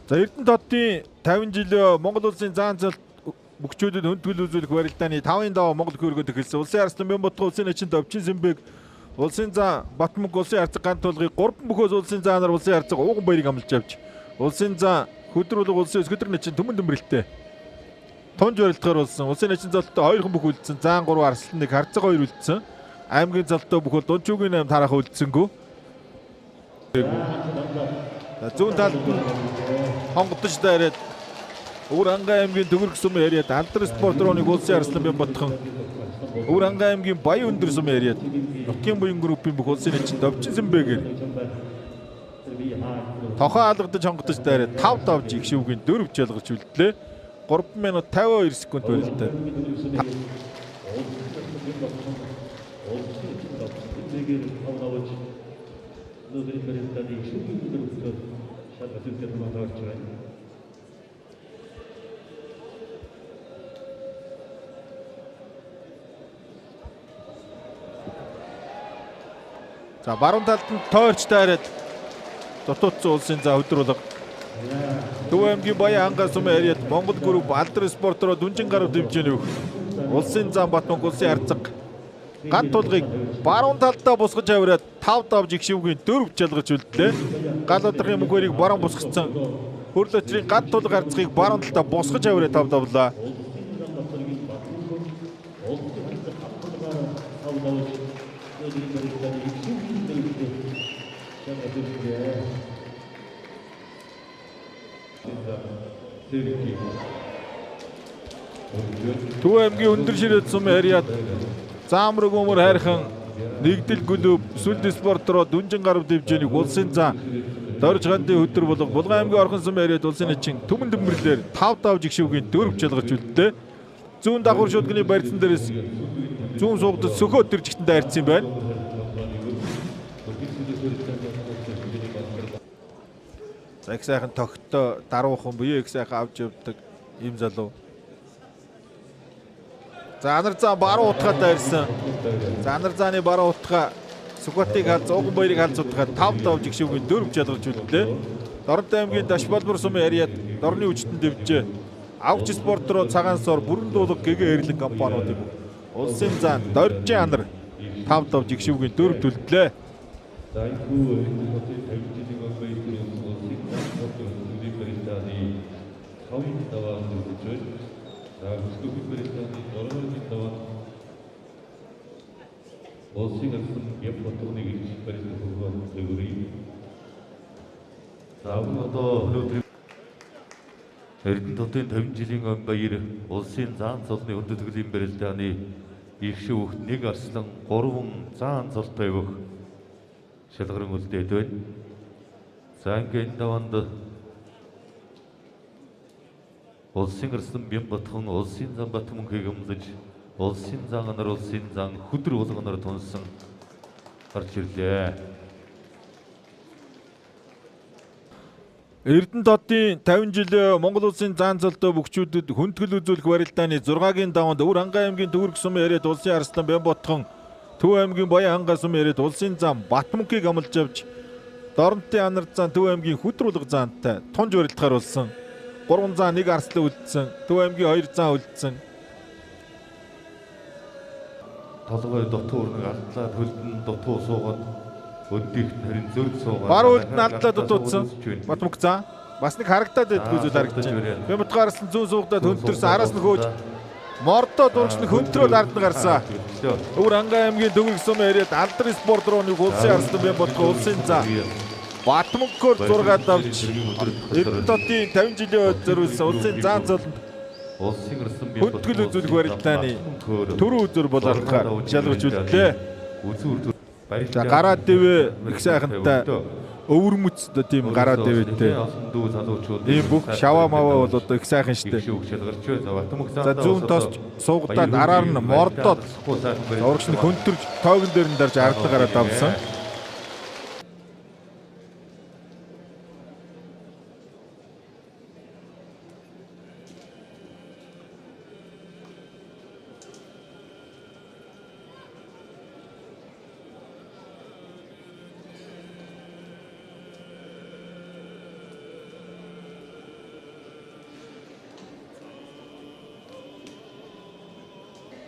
За Эрдэнэтодын 50 жилийн Монгол улсын заан залт мөхчүүдэд хөндгөл үзүүлэх барилдааны 5-ын даваа Монгол хөргөд эхэлсэн. Улсын арслан Бямбатхан улсын эчин Довчин Сэмбэг улсын заа Батмөнг улсын арцаг гант тулгыг 3 бөхөөс улсын заанаар улсын арцаг ууган баярыг амлаж авч улсын заа хөдрүүлэг улсын өсгөдөр нэчин төмөн дөмбөрөлтэй тунж барилдахаар болсон. Улсын эчин золтой 2 бүх үлдсэн. Заан 3 арслан 1 харцаг 2 үлдсэн. Аймгийн золтой бүхэл Дунчуугийн 8 тарах үлдсэнгүү. Зүүн талд хонгодож дайраад Өвөр Хангай аймгийн Төгөрг сум яриад алдар спорт рууны улсын арслан Бямбатхан Өвөр Хангай аймгийн Баян өндөр сум яриад Нутгийн буян группийн бүх улсын эчин Довчин Сэмбэгээр тохоо алгадаж хонгодож дайраад 5-5 жиг шивгийн 4 жалгаж үлдлээ. 3 минут 52 секунд барилдаа. За баруун талд нь тойрч дайраад дутуудсан улсын заа өдрүүлэг Төв аймгийн Баян Хангай сум яриад Монгол групп алдар спорт руу дүнжин гаруй дэмжээн өгөх улсын зам Батмөнг улсын арцаг гант тулгыг баруун талдаа бусгаж авираад 5-5 жиг шивгийн 4 жалгаж үлдлээ. Гал удрын мөхөрийг баруун бусгацсан хөрлөчрийн гант тулг арцгийг баруун талдаа бусгаж авираад 5-5лаа. Төв аймгийн өндөр ширээд сум яриад заамраг өмөр хайрхан нэгдэл клуб сүлд спорт руу дүнжин гаруй дэмжээнийг улсын заа дорж гандын өдөр болго Булган аймгийн Орхон сум яриад улсын эчин төмөн дөмбөрлөөр 5-5 жиг шивгийн 4 жалгаж үлдээ. Зүүн дагвар шүлгний барьсан дээрээс зүүн суугдад сөхөө төржигтэн дайрцсан байна. За их сайхан тогтоо даруухан буюу их сайхан авч явдаг ийм залуу. За анар заа баруун утгаад дайрсан. За анар зааны баруун утгаа Сүхбатыг халз ууган баярыг халз утгаад 5-5 жиг шивгийн 4 жалгаж үлдлээ. Дорнтой аймгийн Дашбалбар сум яриад дорны үчтэн дэвжээ. Авч спорт руу цагаан сор бүрэн дуулах гэгээ эрлэг компаниуд юм. Улсын заан доржин анар 5-5 жиг шивгийн 4 төлдлээ. Улсын арслан Бямбатханыг ирж барилдах хөргөөр зөвөрөй. За одоо Эрдэнэтодын 50 жилийн өн баяр улсын заан цолны хүндэтгэлийн барилдааны их шүүх 1 арслан 3 заан цолтой өгөх шалгаран үлдээд байна. За ингээд даванд улсын арслан Бямбатхан улсын зам Батмөнгийг өмлөж улсын заан нар улсын заан хөдөр уулганаар тунсан гарч ирлээ. Эрдэнэтодын 50 жилийн Монгол улсын заан золтой мөхчүүдэд хөндгөл үзүүлэх барилдааны 6-гийн даванд Өвөр Хангай аймгийн Төгөрг сум яриад улсын арслан Бямбатхан Төв аймгийн Баян Хангай сум яриад улсын зам Батмөнгийг амлаж авч Дорнотын анар заан Төв аймгийн хөдрүүлэг заантай тунж барилдахаар болсон. 3 заан 1 арслан үлдсэн. Төв аймгийн 2 заан үлдсэн. Толгой дутуу өрнөг алдлаа хөлдөн дутуу суугаад өдөрт харин зөрг суугаад баруун үлд нь алдлаа дутуудсан. Батмөнг заа бас нэг харагдаад байдгүй зүйл харагдаж байна. Бямбатхан арслан зүүн суугдаад хөнтөрсөн араас нь хөөж мордоо дургч нь хөнтрөөл ард нь гарсан. Өвөр Хангай аймгийн Төгөрг сум яриад алдар спорт руу нэг улсын арслан Бямбатхан улсын заа Батмөнгөөр 6 давж Эрдэнэтодын 50 жилийн өдөр зориулсан улсын заан цолонд улсын арслан хөндгөл үзүүлэх барилдааны төрөө үзүр болоолохоор жалгаж үлдлээ. За гараа дэвэ их сайхантай өвөрмөц одоо тийм гараа дэвэтэй. Ийм бүх шаваа маваа бол одоо их сайхан штэ. За зүүн тосч суугадаад араар нь мордоод урагш нь хөнтөрж тоогон дээр нь дарж ардлага гараад авсан.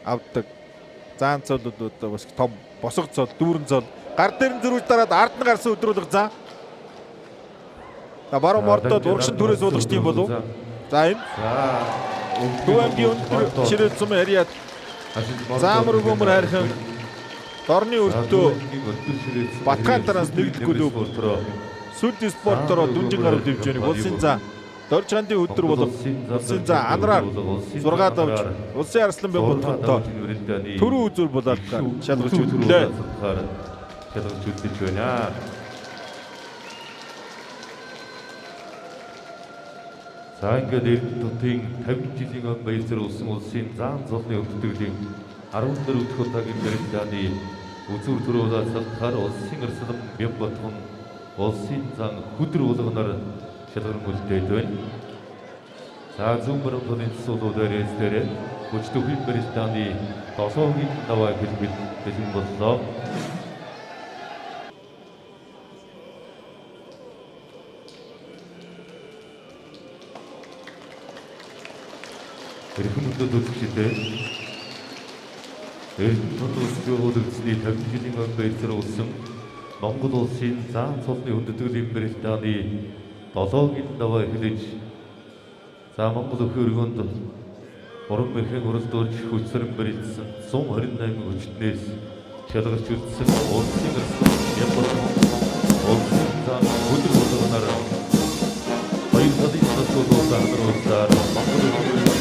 авдаг. Заан цолууд одоо бас том босго цол, дүүрэн цол. Гар дээр нь зөрүүж дараад ард нь гарсан өдрүүлэг за. За баруун мордод урагшин түрээ суулгаж тийм болов. За энэ. Төвөмгийн өндөр ширээд сум яриад заамар өгөөмөр харьхан дорны өртөө Батхантараас нэгдэх клуб Сүлд спортороо дүнжин гаруй дэвжээнийг улсын за Дорж хандын өдөр болох улсын за анараар 6 давж улсын арслан бай бодхонтой төрөө үзүр булаалгаар шалгаж үлдлээ. Шалгаж үлдэж байна. За ингээд Эрдэнэтийн 50 жилийн өмнө баярцар улсын заан золны өвдөглийн 14 дахь удаагийн барилдааны үзүүр төрөөлөл салхаар улсын арслан Бямбатхан улсын зан хөдөр болгоноор шалгарн үлдээд байна. За зүүн баруун талын суулуудаар эсдэрэ хүчтөхийн барилдааны 7-гийн даваа хэлбэл бэлэн боллоо. Эрдэнэт үзэгчдээ Эрдэнэт үзэгчдийн 50 жилийн өмнө баярцар улсын Монгол улсын заан цолны хүндэтгэлийн барилдааны 7-гийн даваа хэлж за Монгол өхөргөнд уран мэрхэн уралдуулж хүчрэн барилдсан 128 хүчтнээс шалгарч үлдсэн улсын арслан Бямбатхан улсын заан хөдөр болгоноор баяр талын суулгуудаар хамруулсаар Монгол өхөргөнд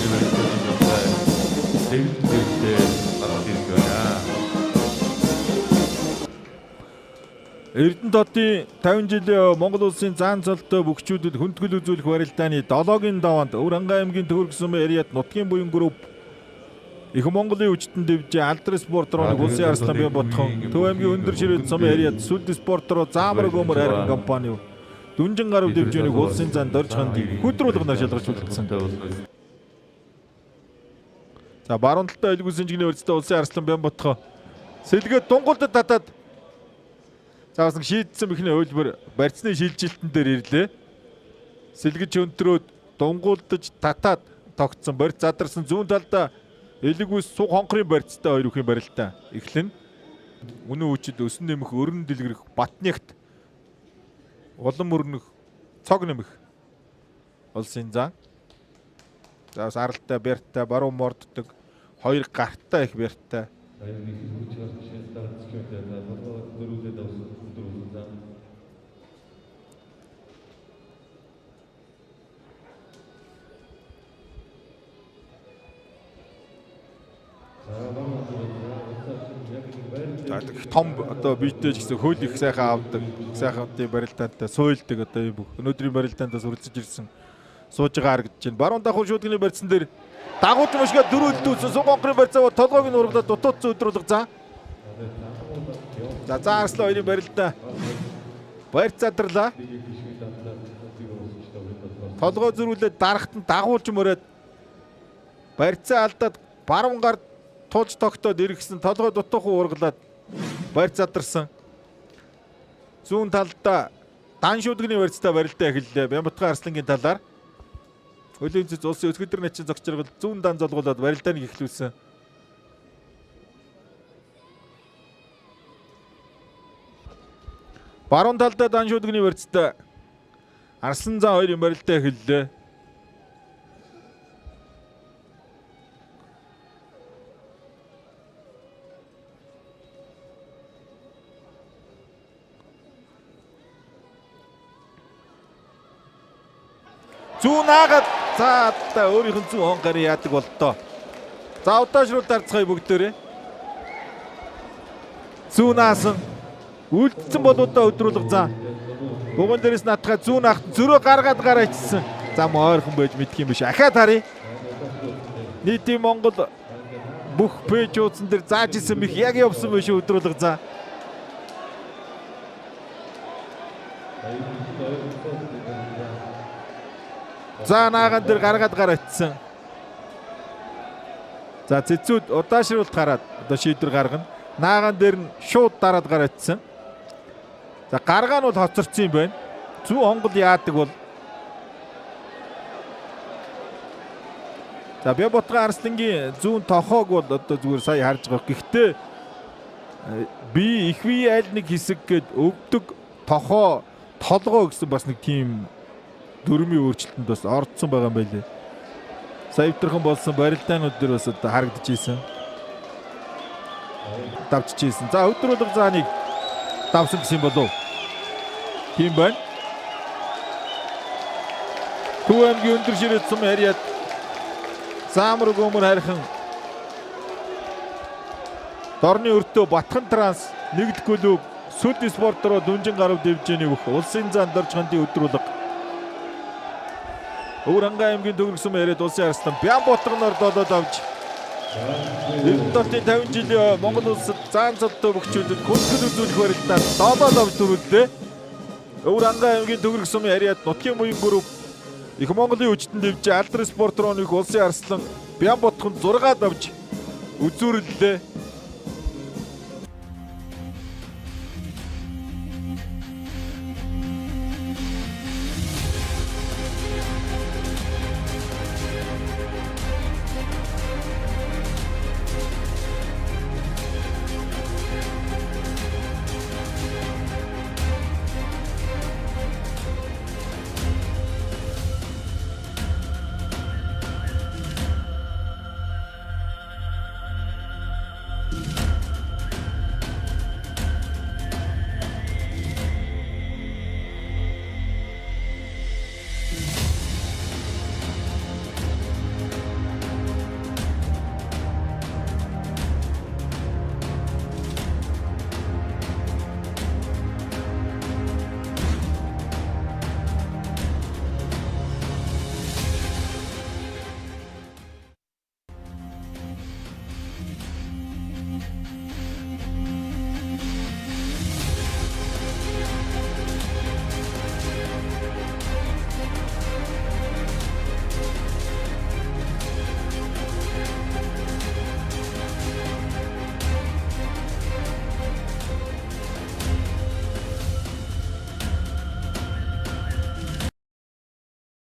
Эрдэнэтийн 50 жилийн Монгол улсын заан цолтой бүгчүүдэд хүндэтгэл үзүүлэх барилдааны 7-гийн даваанд Өвөрхангай аймгийн Төвөрг сум эриат нутгийн буян групп их Монголын хүчтэн дэвжээ алдар спортороо улсын арслан Бямбатхан Төв аймгийн өндөр ширээд сум эриат Сүлд спортороо заамар өгөөмөр харин компани дүнжин гаруй дэвжээнийг улсын зан Дорж хандын хөдөр болгоноор шалгаж үлдсэн. За баруун талтай айлгүйн шинжигний өрцтэй улсын арслан Бямбатхан сэлгээд дунгуулдад татаад заасан шийдсэн ихний хөлбөр барьцны шилжилтэн дээр ирлээ. Сэлгэж өнтрөөд дунгуулдаж татаад тогтсон барьц задарсан зүүн талдаа айлгүйс суг хонхрын барьцтай хоёр үхийн барилтаа эхлэн үнэн хүчит өсөн нэмэх өрн дэлгэрэх батнягт улам өрнөх цог нэмэх улсын зан. За бас аралтай бяртай баруун морддог хоёр гартаа их бяртай. Том одоо биетэй ч гэсэн хөл их сайхан авдаг. Сайхан тийм барилдаантай суйлдаг одоо юм бүх. Өнөөдрийн барилдаандаас үргэлжлэж ирсэн сууж байгаа харагдаж байна. Баруун давхар шуудганы барьцсан дээр дагуулж мөшгөө дөрүүлдүүлсэн суг онхрын барьцаа толгойг нь ургалаад дутуудсан өдрүүлэг за. За заарслаа хоёрын барилдаа барьц задарлаа. Толгой зөрүүлээд дарахт нь дагуулж мөрөөд барьцаа алдаад баруун гар тулж тогтоод иргэсэн толгой дутуухан ургалаад барьц задарсан. Зүүн талдаа дан шуудганы барьцтай барилдаа эхэллээ. Бямбатхан арслангийн талаар Хөлийн цэц улсын өсгөдөр начин зогчрогод зүүн дан золгуулад барилдааныг эхлүүлсэн. Баруун талдаа дан шуудганы барьцтай Арслан зан хоёрын барилдаа эхэллээ. Зүүн аагаад за өөрийнх нь зүүн хон гарын яадаг болтоо. За удаашруу дарцгаая бүгдээрээ. Зүүн аасан үлдсэн болуудаа өдрүүлэг за. Бугуун дээрээс натхаа зүүн ахт зөрөө гаргаад гараачсан. Зам ойрхон байж мэдх юм биш. Ахаад харъя. Нийтийн Монгол бүх пэйж уудсан дээр зааж исэн мэх яг явсан биш өдрүүлэг за. За нааган дээр гаргаад гараачсан. За цэцүүд удаашруулт гараад одоо шийдвэр гаргана. Нааган дээр нь шууд дараад гараачсан. За гаргаа нь бол хоцорсон юм байна. Зүүн хонгол яадаг бол За Бямбатхан Арслангийн зүүн тохоог бол одоо зүгээр сая харж байгаа. Гэхдээ би их бие аль нэг хэсэг гээд өвдөг тохоо толгоо гэсэн бас нэг тийм дөрмийн өөрчлөлтөнд бас орцсон байгаа юм байлээ. Саявтрхан болсон барилдаанууд дээр бас одоо харагдчихсэн. Давчижсэн. За өдрөлг зааныг давсан гэсэн болов. Тийм байна. Түүнгийн өндөр ширээдсэн харьяад Заамраг өмөр харихан Дорны өртөө Батхан Транс нэгд клуб Сүд спорт руу дүнжин гарав дивжээний бүх улсын зан доржгондын өдрөлг Өвөрхангай аймгийн төгрөгсөн яриад улсын арслан Бямбатханаар долоод авч Эрдэнэтийн 50 жилийн Монгол улсад заан цолтой бөхчүүдэд хөлтгөл үзүүлэх барилдаар долоод авч дөрвөлдөө Өвөрхангай аймгийн төгрөгсөн яриад нутгийн муян групп их Монголын хүчтэн дэвж алдар спорт руу нэг улсын арслан Бямбатхан 6-ад авч үзүүрлээ.